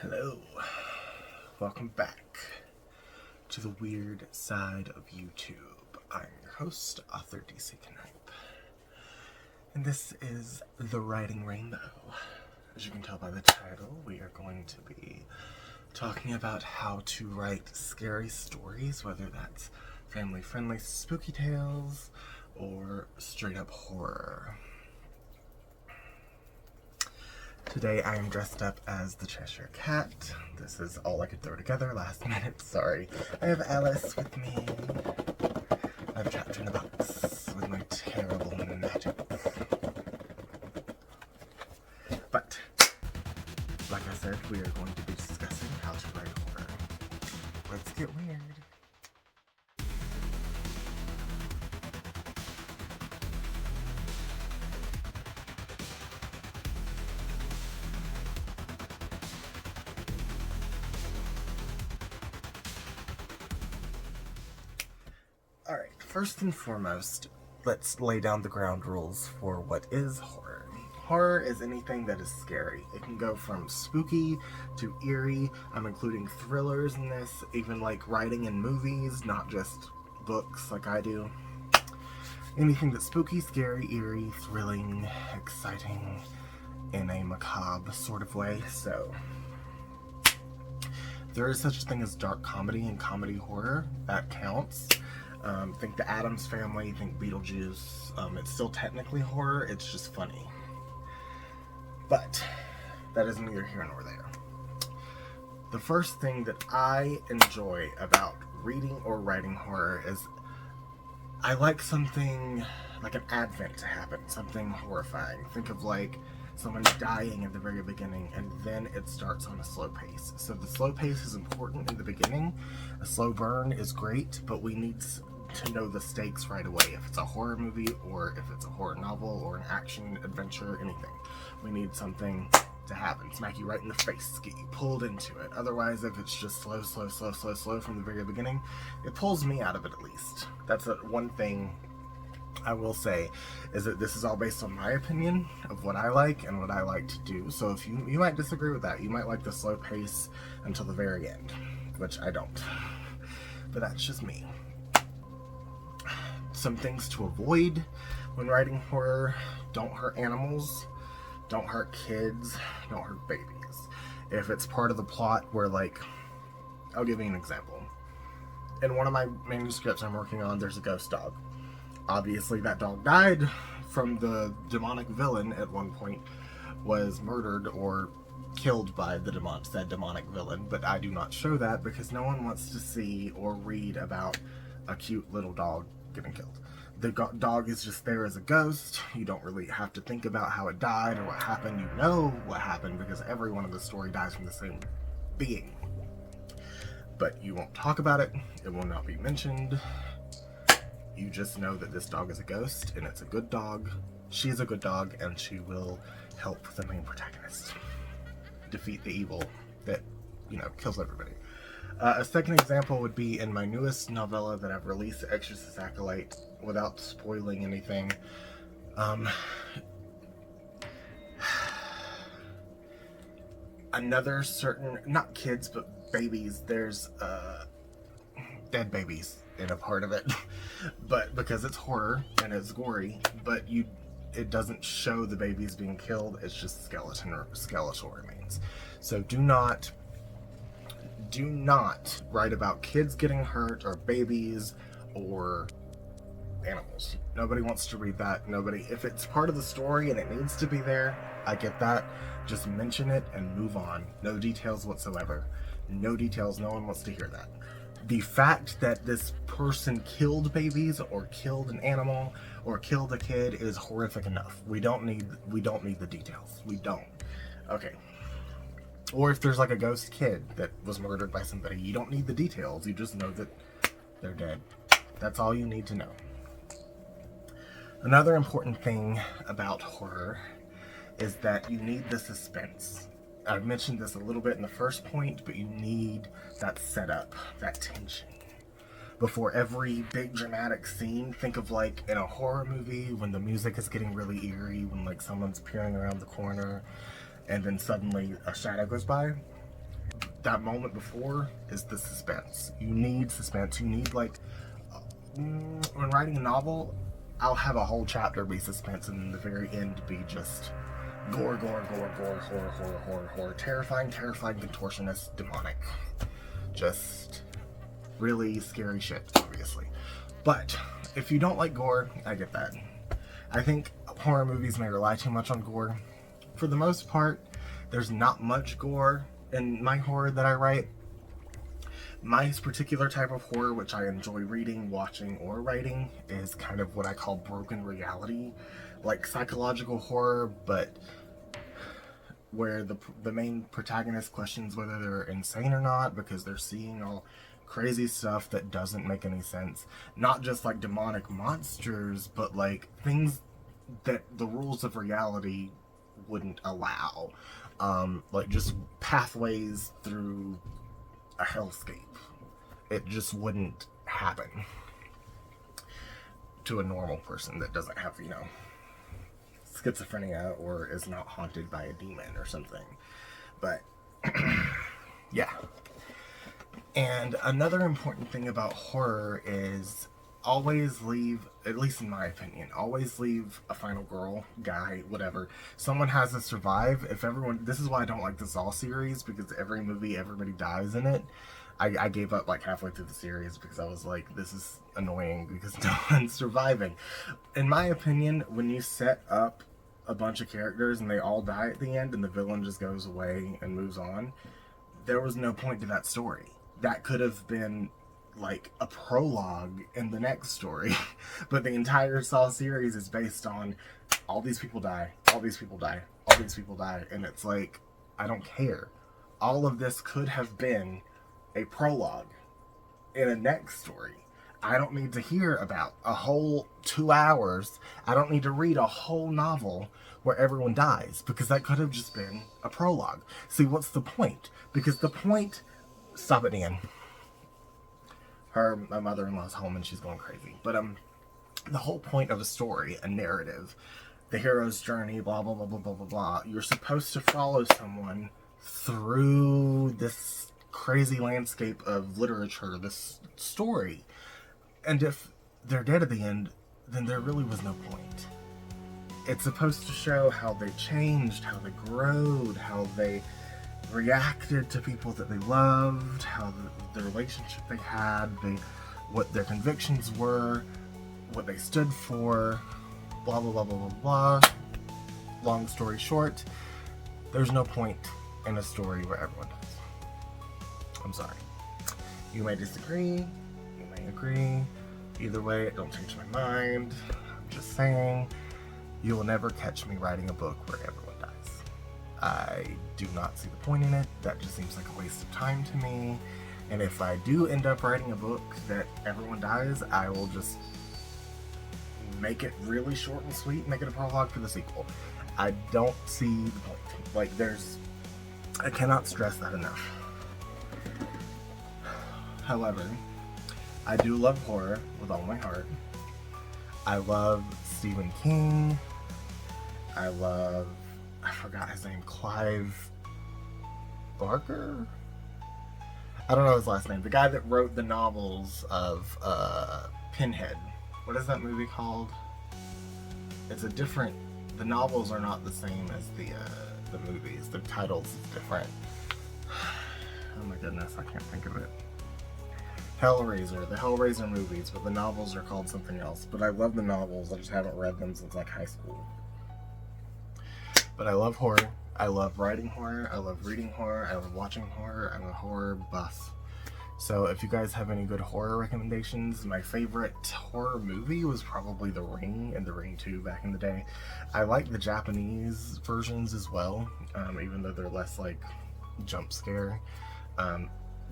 Hello, welcome back to the weird side of YouTube. I'm your host, author DC Knipe, and this is The Writing Rainbow. As you can tell by the title, we are going to be talking about how to write scary stories, whether that's family-friendly spooky tales or straight-up horror. Today I am dressed up as the Cheshire Cat. This is all I could throw together last minute, sorry. I have Alice with me. I've trapped her in a box with my terrible magic. But, like I said, we are going to be discussing how to write horror. Let's get weird. Alright, first and foremost, let's lay down the ground rules for what is horror. Horror is anything that is scary. It can go from spooky to eerie. I'm including thrillers in this, even like writing in movies, not just books like I do. Anything that's spooky, scary, eerie, thrilling, exciting, in a macabre sort of way. So there is such a thing as dark comedy and comedy horror. That counts. Think The Addams Family, think Beetlejuice. It's still technically horror, it's just funny. But that is neither here nor there. The first thing that I enjoy about reading or writing horror is I like something like an advent to happen, something horrifying. Think of like someone dying at the very beginning, and then it starts on a slow pace. So the slow pace is important in the beginning. A slow burn is great, but we need to know the stakes right away. If it's a horror movie, or if it's a horror novel, or an action adventure, anything. We need something to happen. Smack you right in the face, get you pulled into it. Otherwise, if it's just slow from the very beginning, it pulls me out of it at least. That's one thing I will say, is that this is all based on my opinion of what I like and what I like to do. So if you might disagree with that, you might like the slow pace until the very end, which I don't. But that's just me. Some things to avoid when writing horror: don't hurt animals, don't hurt kids, don't hurt babies. If it's part of the plot where, like, I'll give you an example. In one of my manuscripts I'm working on, there's a ghost dog. Obviously that dog died from the demonic villain at one point, was murdered or killed by the said demonic villain, but I do not show that because no one wants to see or read about a cute little dog getting killed. The dog is just there as a ghost. You don't really have to think about how it died or what happened. You know what happened because everyone in the story dies from the same being. But you won't talk about it. It will not be mentioned. You just know that this dog is a ghost, and it's a good dog. She's a good dog, and she will help the main protagonist defeat the evil that, kills everybody. A second example would be in my newest novella that I've released, The Exorcist Acolyte, without spoiling anything. Another certain, not kids, but babies, there's dead babies in a part of it, but because it's horror and it's gory, but it doesn't show the babies being killed. It's just skeletal remains. So do not write about kids getting hurt or babies or animals. Nobody wants to read that. If it's part of the story and it needs to be there, I get that. Just mention it and move on. No details whatsoever. No details. No one wants to hear that. The fact that this person killed babies or killed an animal or killed a kid is horrific enough. We don't need the details. We don't. Okay. Or if there's like a ghost kid that was murdered by somebody, you don't need the details. You just know that they're dead. That's all you need to know. Another important thing about horror is that you need the suspense. I've mentioned this a little bit in the first point, but you need that setup, that tension. Before every big dramatic scene, think of like in a horror movie when the music is getting really eerie, when like someone's peering around the corner and then suddenly a shadow goes by. that moment before is the suspense. You need suspense. You need, like, when writing a novel, I'll have a whole chapter be suspense, and then the very end be just gore, gore, gore, gore, horror, horror, horror, horror, terrifying, terrifying, contortionist, demonic. Just really scary shit, obviously. But if you don't like gore, I get that. I think horror movies may rely too much on gore. For the most part, there's not much gore in my horror that I write. My particular type of horror, which I enjoy reading, watching, or writing, is kind of what I call broken reality. Like psychological horror, but where the main protagonist questions whether they're insane or not because they're seeing all crazy stuff that doesn't make any sense. Not just like demonic monsters, but like things that the rules of reality wouldn't allow. Like just pathways through a hellscape. It just wouldn't happen to a normal person that doesn't have, you know, schizophrenia or is not haunted by a demon or something. But yeah. And another important thing about horror is always leave, at least in my opinion, always leave a final girl, guy, whatever. Someone has to survive. If everyone, this is why I don't like the Saw series, because every movie, everybody dies in it. I gave up like halfway through the series because I was like, this is annoying because no one's surviving. In my opinion, when you set up a bunch of characters and they all die at the end and the villain just goes away and moves on, there was no point to that story. That could have been like a prologue in the next story. But the entire Saw series is based on all these people die, all these people die, all these people die. And it's like, I don't care. All of this could have been a prologue in a next story. I don't need to hear about a whole 2 hours. I don't need to read a whole novel where everyone dies, because that could have just been a prologue. See, what's the point? Because the point... Stop it, Ian. My mother-in-law's home and she's going crazy. But the whole point of a story, a narrative, the hero's journey, blah, blah, blah, blah, blah, blah, blah. You're supposed to follow someone through this crazy landscape of literature, this story. And if they're dead at the end, then there really was no point. It's supposed to show how they changed, how they growed, how they reacted to people that they loved, how the relationship they had, what their convictions were, what they stood for, blah, blah, blah, blah, blah, blah. Long story short, there's no point in a story where everyone dies. I'm sorry. You may disagree, you may agree. Either way, it don't change my mind. I'm just saying, you will never catch me writing a book where everyone dies. I do not see the point in it. That just seems like a waste of time to me. And if I do end up writing a book that everyone dies, I will just make it really short and sweet, make it a prologue for the sequel. I don't see the point. Like, I cannot stress that enough. However, I do love horror with all my heart. I love Stephen King. I forgot his name, Clive Barker? I don't know his last name. The guy that wrote the novels of Pinhead. What is that movie called? It's a different... The novels are not the same as the movies. The title's different. Oh my goodness, I can't think of it. Hellraiser, the Hellraiser movies, but the novels are called something else. But I love the novels, I just haven't read them since like high school. But I love horror. I love writing horror. I love reading horror. I love watching horror. I'm a horror buff. So if you guys have any good horror recommendations, my favorite horror movie was probably The Ring and The Ring 2 back in the day. I like the Japanese versions as well, even though they're less like jump scare.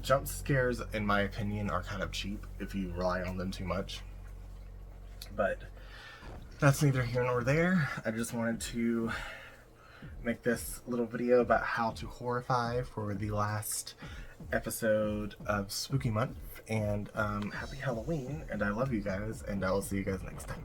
Jump scares, in my opinion, are kind of cheap if you rely on them too much. But that's neither here nor there. I just wanted to make this little video about how to horrify for the last episode of Spooky Month. And happy Halloween, and I love you guys, and I will see you guys next time.